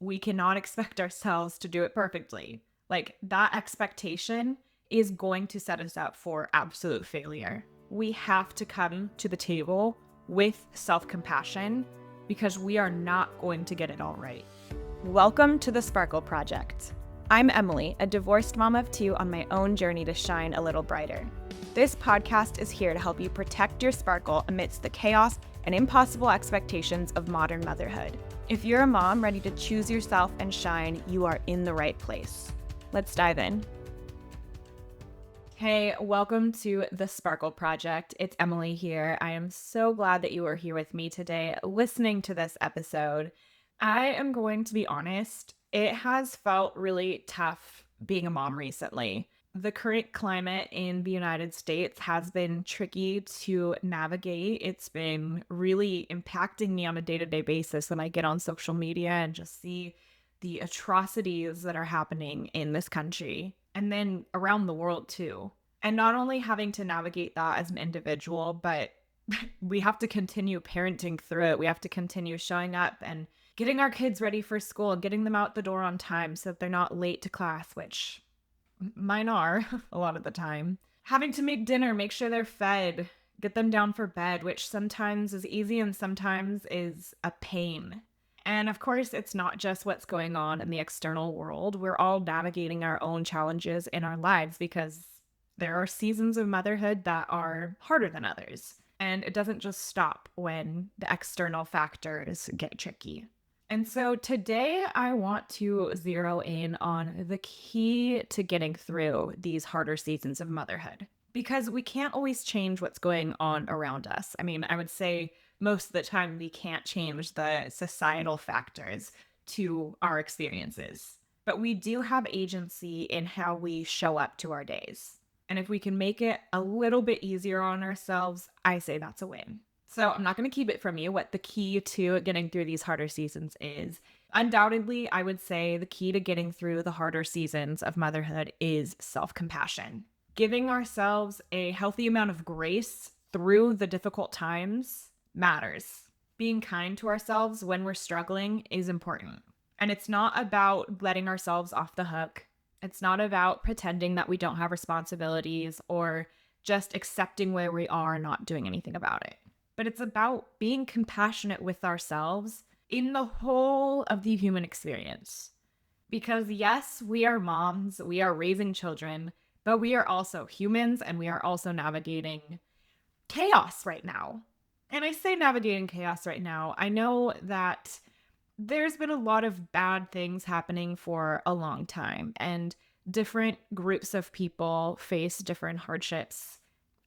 we cannot expect ourselves to do it perfectly. Like, that expectation is going to set us up for absolute failure. We have to come to the table with self-compassion because we are not going to get it all right. Welcome to the Sparkle Project. I'm Emily, a divorced mom of two on my own journey to shine a little brighter. This podcast is here to help you protect your sparkle amidst the chaos and impossible expectations of modern motherhood. If you're a mom ready to choose yourself and shine, you are in the right place. Let's dive in. Hey, welcome to the Sparkle Project. It's Emily here. I am so glad that you are here with me today listening to this episode. I am going to be honest, it has felt really tough being a mom recently. The current climate in the United States has been tricky to navigate. It's been really impacting me on a day-to-day basis when I get on social media and just see the atrocities that are happening in this country and then around the world too. And not only having to navigate that as an individual, but we have to continue parenting through it. We have to continue showing up and getting our kids ready for school, getting them out the door on time so that they're not late to class, which mine are a lot of the time. Having to make dinner, make sure they're fed, get them down for bed, which sometimes is easy and sometimes is a pain. And of course, it's not just what's going on in the external world. We're all navigating our own challenges in our lives because there are seasons of motherhood that are harder than others. And it doesn't just stop when the external factors get tricky. And so today I want to zero in on the key to getting through these harder seasons of motherhood, because we can't always change what's going on around us. I mean, I would say most of the time we can't change the societal factors to our experiences, but we do have agency in how we show up to our days. And if we can make it a little bit easier on ourselves, I say that's a win. So I'm not going to keep it from you what the key to getting through these harder seasons is. Undoubtedly, I would say the key to getting through the harder seasons of motherhood is self-compassion. Giving ourselves a healthy amount of grace through the difficult times matters. Being kind to ourselves when we're struggling is important. And it's not about letting ourselves off the hook. It's not about pretending that we don't have responsibilities or just accepting where we are and not doing anything about it. But it's about being compassionate with ourselves in the whole of the human experience. Because yes, we are moms, we are raising children, but we are also humans and we are also navigating chaos right now. And I say navigating chaos right now, I know that there's been a lot of bad things happening for a long time, and different groups of people face different hardships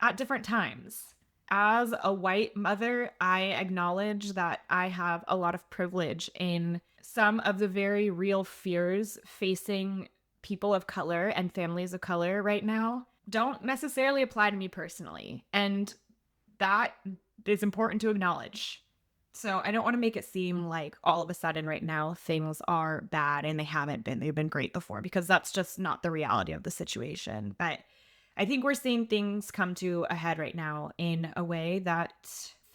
at different times. As a white mother, I acknowledge that I have a lot of privilege in some of the very real fears facing people of color and families of color right now don't necessarily apply to me personally. And that is important to acknowledge. So I don't want to make it seem like all of a sudden right now things are bad and they haven't been. They've been great before, because that's just not the reality of the situation. But I think we're seeing things come to a head right now in a way that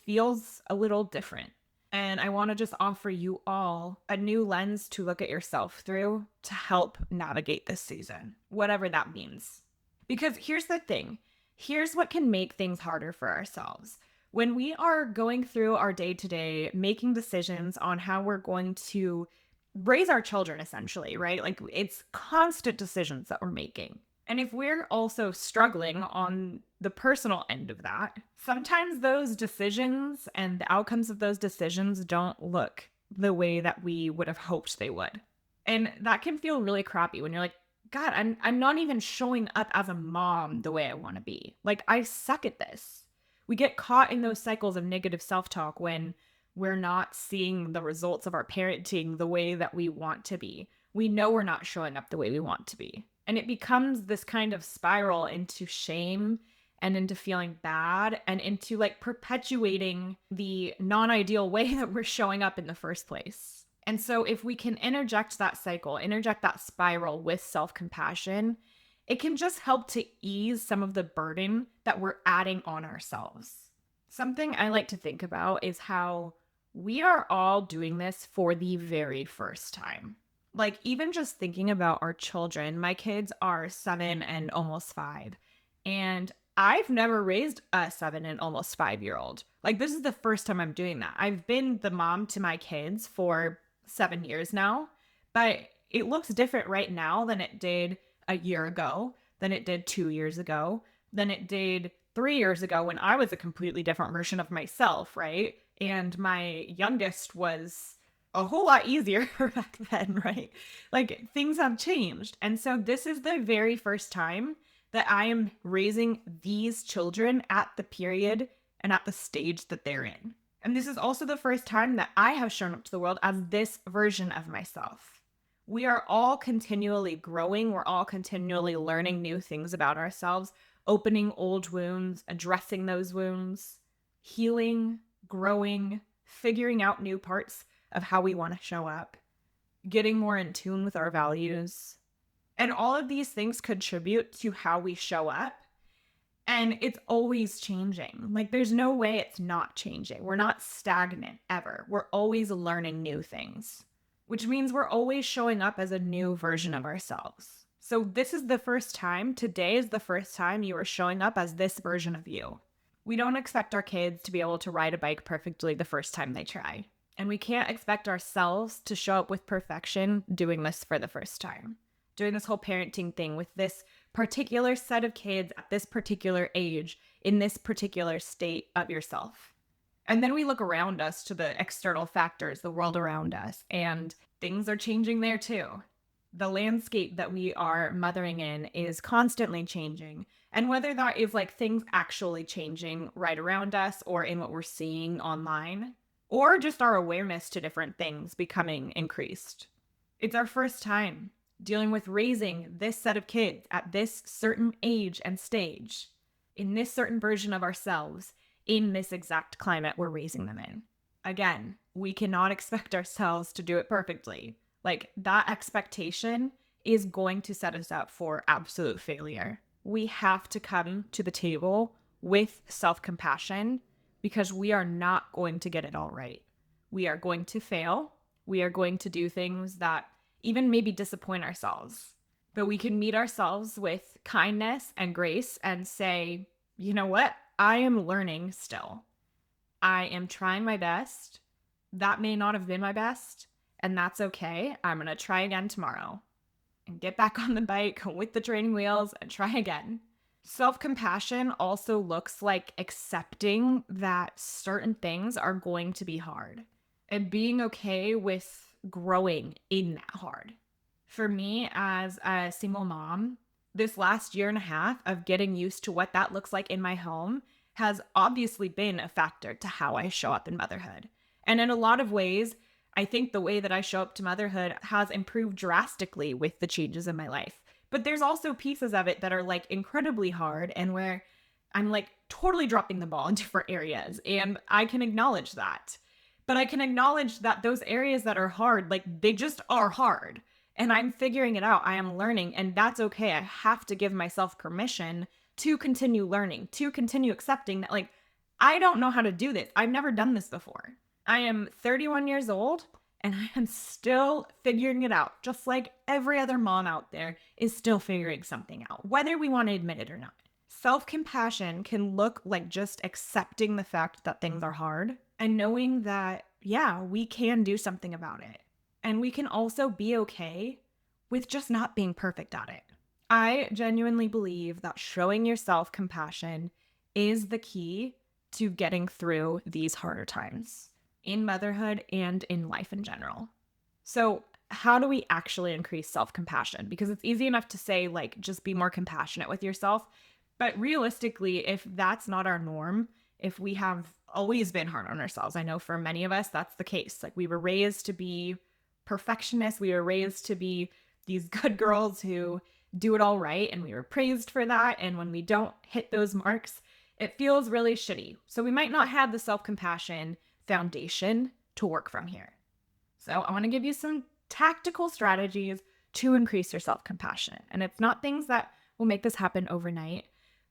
feels a little different. And I want to just offer you all a new lens to look at yourself through to help navigate this season, whatever that means. Because here's the thing. Here's what can make things harder for ourselves. When we are going through our day-to-day, making decisions on how we're going to raise our children, essentially, right? Like, it's constant decisions that we're making. And if we're also struggling on the personal end of that, sometimes those decisions and the outcomes of those decisions don't look the way that we would have hoped they would. And that can feel really crappy when you're like, God, I'm not even showing up as a mom the way I want to be. Like, I suck at this. We get caught in those cycles of negative self-talk when we're not seeing the results of our parenting the way that we want to be. We know we're not showing up the way we want to be. And it becomes this kind of spiral into shame and into feeling bad and into like perpetuating the non-ideal way that we're showing up in the first place. And so if we can interject that cycle, interject that spiral with self-compassion, it can just help to ease some of the burden that we're adding on ourselves. Something I like to think about is how We are all doing this for the very first time. Like, even just thinking about our children, my kids are 7 and almost 5. And I've never raised a 7 and almost 5 year old. Like, this is the first time I'm doing that. I've been the mom to my kids for 7 years now, but it looks different right now than it did a year ago, than it did 2 years ago, than it did 3 years ago when I was a completely different version of myself, right? And my youngest was a whole lot easier back then, right? Like things have changed. And so this is the very first time that I am raising these children at the period and at the stage that they're in. And this is also the first time that I have shown up to the world as this version of myself. We are all continually growing. We're all continually learning new things about ourselves, opening old wounds, addressing those wounds, healing, growing, figuring out new parts of how we want to show up, getting more in tune with our values. And all of these things contribute to how we show up. And it's always changing. Like, there's no way it's not changing. We're not stagnant ever. We're always learning new things, which means we're always showing up as a new version of ourselves. So this is the first time, today is the first time you are showing up as this version of you. We don't expect our kids to be able to ride a bike perfectly the first time they try. And we can't expect ourselves to show up with perfection doing this for the first time. Doing this whole parenting thing with this particular set of kids at this particular age, in this particular state of yourself. And then we look around us to the external factors, the world around us, and things are changing there too. The landscape that we are mothering in is constantly changing. And whether that is like things actually changing right around us or in what we're seeing online, or just our awareness to different things becoming increased. It's our first time dealing with raising this set of kids at this certain age and stage, in this certain version of ourselves, in this exact climate we're raising them in. Again, we cannot expect ourselves to do it perfectly. Like, that expectation is going to set us up for absolute failure. We have to come to the table with self-compassion because we are not going to get it all right. We are going to fail. We are going to do things that even maybe disappoint ourselves. But we can meet ourselves with kindness and grace and say, you know what? I am learning still. I am trying my best. That may not have been my best, and that's okay. I'm going to try again tomorrow and get back on the bike with the training wheels and try again. Self-compassion also looks like accepting that certain things are going to be hard and being okay with growing in that hard. For me, as a single mom, this last year and a half of getting used to what that looks like in my home has obviously been a factor to how I show up in motherhood. And in a lot of ways, I think the way that I show up to motherhood has improved drastically with the changes in my life. But there's also pieces of it that are like incredibly hard and where I'm like totally dropping the ball in different areas. And I can acknowledge that. But I can acknowledge that those areas that are hard, like they just are hard. And I'm figuring it out. I am learning, and that's okay. I have to give myself permission to continue learning, to continue accepting that, like, I don't know how to do this. I've never done this before. I am 31 years old, and I am still figuring it out, just like every other mom out there is still figuring something out, whether we want to admit it or not. Self-compassion can look like just accepting the fact that things are hard and knowing that, yeah, we can do something about it. And we can also be okay with just not being perfect at it. I genuinely believe that showing yourself compassion is the key to getting through these harder times in motherhood and in life in general. So, how do we actually increase self-compassion? Because it's easy enough to say, like, just be more compassionate with yourself. But realistically, if that's not our norm, if we have always been hard on ourselves, I know for many of us, that's the case. Like, we were raised to be perfectionists. We were raised to be these good girls who do it all right. And we were praised for that. And when we don't hit those marks, it feels really shitty. So we might not have the self-compassion foundation to work from here. So I want to give you some tactical strategies to increase your self-compassion. And it's not things that will make this happen overnight,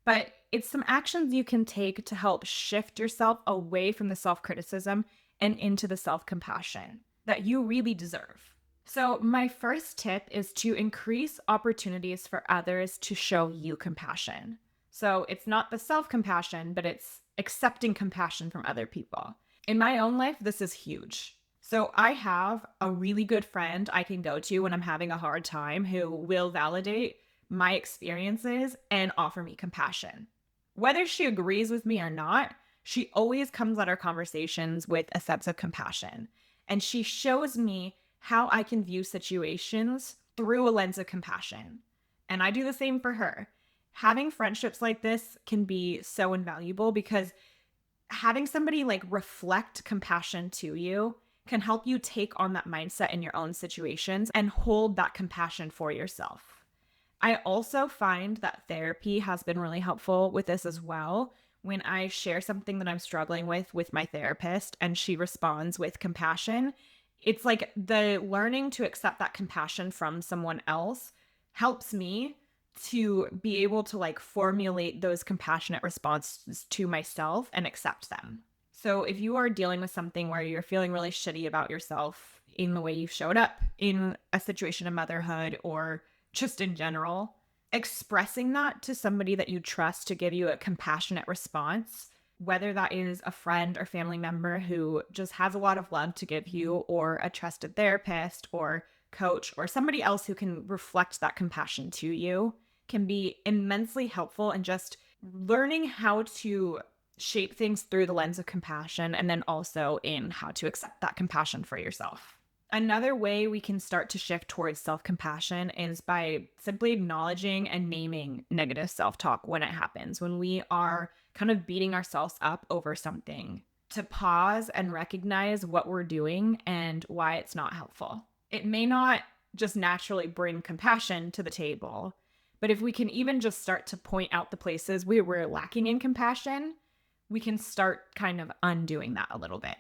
but it's some actions you can take to help shift yourself away from the self-criticism and into the self-compassion that you really deserve. So, my first tip is to increase opportunities for others to show you compassion. So, it's not the self compassion, but it's accepting compassion from other people. In my own life, this is huge. So, I have a really good friend I can go to when I'm having a hard time who will validate my experiences and offer me compassion. Whether she agrees with me or not, she always comes at our conversations with a sense of compassion. And she shows me how I can view situations through a lens of compassion. And I do the same for her. Having friendships like this can be so invaluable because having somebody like reflect compassion to you can help you take on that mindset in your own situations and hold that compassion for yourself. I also find that therapy has been really helpful with this as well. When I share something that I'm struggling with my therapist and she responds with compassion, it's like the learning to accept that compassion from someone else helps me to be able to like formulate those compassionate responses to myself and accept them. So if you are dealing with something where you're feeling really shitty about yourself in the way you showed up in a situation of motherhood or just in general, expressing that to somebody that you trust to give you a compassionate response, whether that is a friend or family member who just has a lot of love to give you, or a trusted therapist or coach, or somebody else who can reflect that compassion to you, can be immensely helpful in just learning how to shape things through the lens of compassion and then also in how to accept that compassion for yourself. Another way we can start to shift towards self-compassion is by simply acknowledging and naming negative self-talk when it happens, when we are kind of beating ourselves up over something, to pause and recognize what we're doing and why it's not helpful. It may not just naturally bring compassion to the table, but if we can even just start to point out the places where we're lacking in compassion, we can start kind of undoing that a little bit.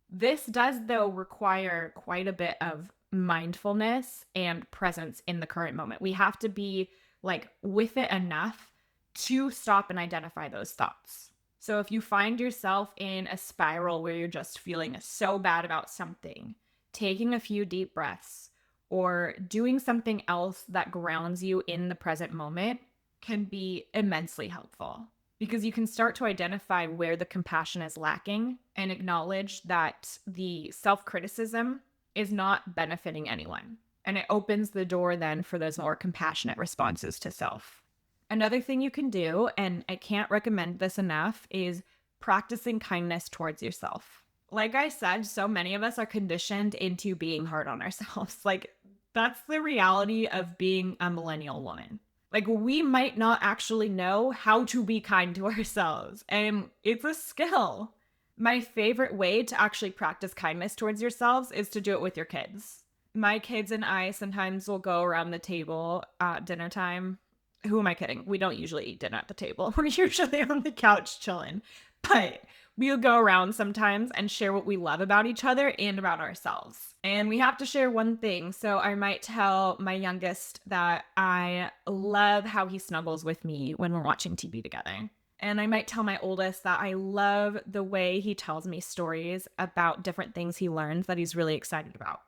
This does, though, require quite a bit of mindfulness and presence in the current moment. We have to be like with it enough to stop and identify those thoughts. So if you find yourself in a spiral where you're just feeling so bad about something, taking a few deep breaths or doing something else that grounds you in the present moment can be immensely helpful, because you can start to identify where the compassion is lacking and acknowledge that the self-criticism is not benefiting anyone. And it opens the door then for those more compassionate responses to self. Another thing you can do, and I can't recommend this enough, is practicing kindness towards yourself. Like I said, so many of us are conditioned into being hard on ourselves. Like, that's the reality of being a millennial woman. Like, we might not actually know how to be kind to ourselves, and it's a skill. My favorite way to actually practice kindness towards yourselves is to do it with your kids. My kids and I sometimes will go around the table at dinner time. Who am I kidding? We don't usually eat dinner at the table. We're usually on the couch chilling. But we'll go around sometimes and share what we love about each other and about ourselves. And we have to share one thing. So I might tell my youngest that I love how he snuggles with me when we're watching TV together. And I might tell my oldest that I love the way he tells me stories about different things he learns that he's really excited about.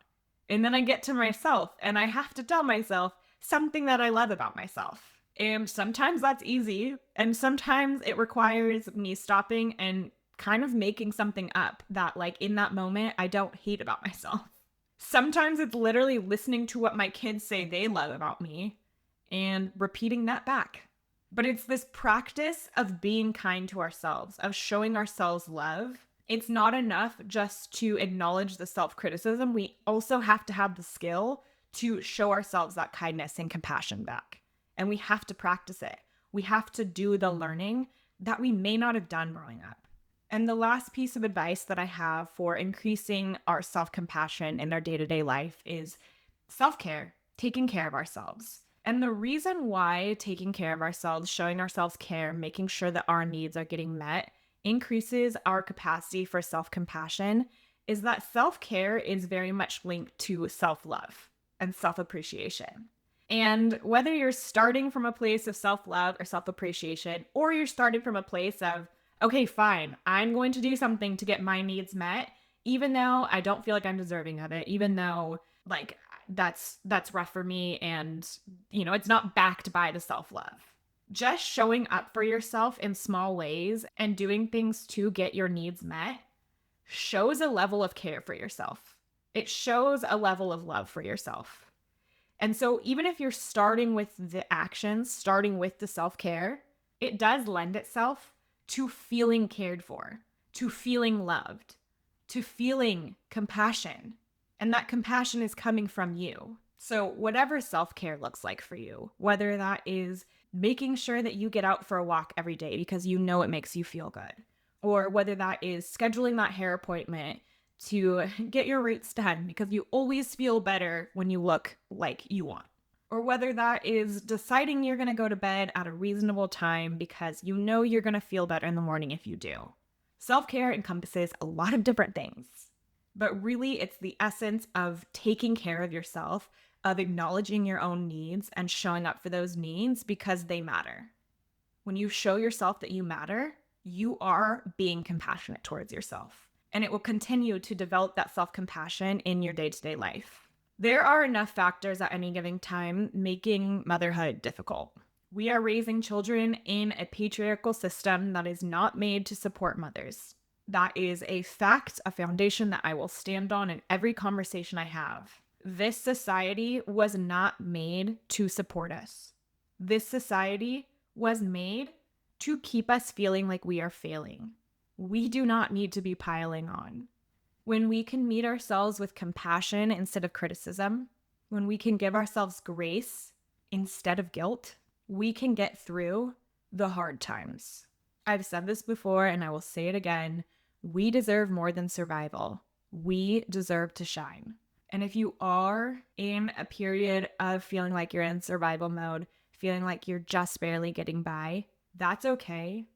And then I get to myself and I have to tell myself something that I love about myself. And sometimes that's easy. And sometimes it requires me stopping and kind of making something up that, like, in that moment, I don't hate about myself. Sometimes it's literally listening to what my kids say they love about me and repeating that back. But it's this practice of being kind to ourselves, of showing ourselves love. It's not enough just to acknowledge the self-criticism. We also have to have the skill to show ourselves that kindness and compassion back. And we have to practice it. We have to do the learning that we may not have done growing up. And the last piece of advice that I have for increasing our self-compassion in our day-to-day life is self-care, taking care of ourselves. And the reason why taking care of ourselves, showing ourselves care, making sure that our needs are getting met, increases our capacity for self-compassion is that self-care is very much linked to self-love and self-appreciation. And whether you're starting from a place of self-love or self-appreciation, or you're starting from a place of, okay, fine, I'm going to do something to get my needs met, even though I don't feel like I'm deserving of it, even though like that's rough for me and it's not backed by the self-love. Just showing up for yourself in small ways and doing things to get your needs met shows a level of care for yourself. It shows a level of love for yourself. And so even if you're starting with the actions, starting with the self-care, it does lend itself to feeling cared for, to feeling loved, to feeling compassion. And that compassion is coming from you. So whatever self-care looks like for you, whether that is making sure that you get out for a walk every day because you know it makes you feel good, or whether that is scheduling that hair appointment to get your roots done because you always feel better when you look like you want, or whether that is deciding you're going to go to bed at a reasonable time because you know you're going to feel better in the morning if you do. Self-care encompasses a lot of different things, but really it's the essence of taking care of yourself, of acknowledging your own needs and showing up for those needs because they matter. When you show yourself that you matter, you are being compassionate towards yourself, and it will continue to develop that self-compassion in your day-to-day life. There are enough factors at any given time making motherhood difficult. We are raising children in a patriarchal system that is not made to support mothers. That is a fact, a foundation that I will stand on in every conversation I have. This society was not made to support us. This society was made to keep us feeling like we are failing. We do not need to be piling on. When we can meet ourselves with compassion instead of criticism, when we can give ourselves grace instead of guilt, we can get through the hard times. I've said this before and I will say it again. We deserve more than survival. We deserve to shine. And if you are in a period of feeling like you're in survival mode, feeling like you're just barely getting by, that's okay.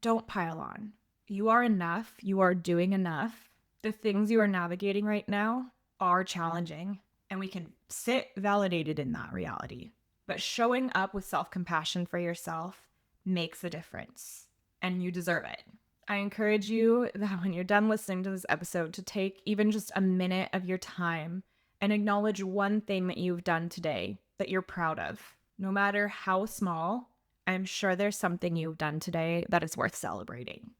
Don't pile on. You are enough. You are doing enough. The things you are navigating right now are challenging, and we can sit validated in that reality. But showing up with self-compassion for yourself makes a difference, and you deserve it. I encourage you that when you're done listening to this episode to take even just a minute of your time and acknowledge one thing that you've done today that you're proud of. No matter how small, I'm sure there's something you've done today that is worth celebrating.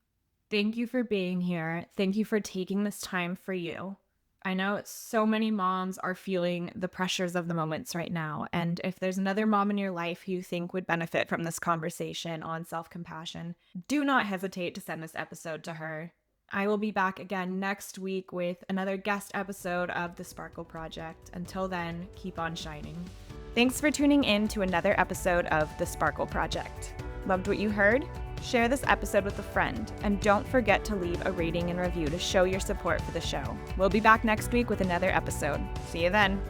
Thank you for being here. Thank you for taking this time for you. I know so many moms are feeling the pressures of the moments right now. And if there's another mom in your life who you think would benefit from this conversation on self-compassion, do not hesitate to send this episode to her. I will be back again next week with another guest episode of The Sparkle Project. Until then, keep on shining. Thanks for tuning in to another episode of The Sparkle Project. Loved what you heard? Share this episode with a friend, and don't forget to leave a rating and review to show your support for the show. We'll be back next week with another episode. See you then.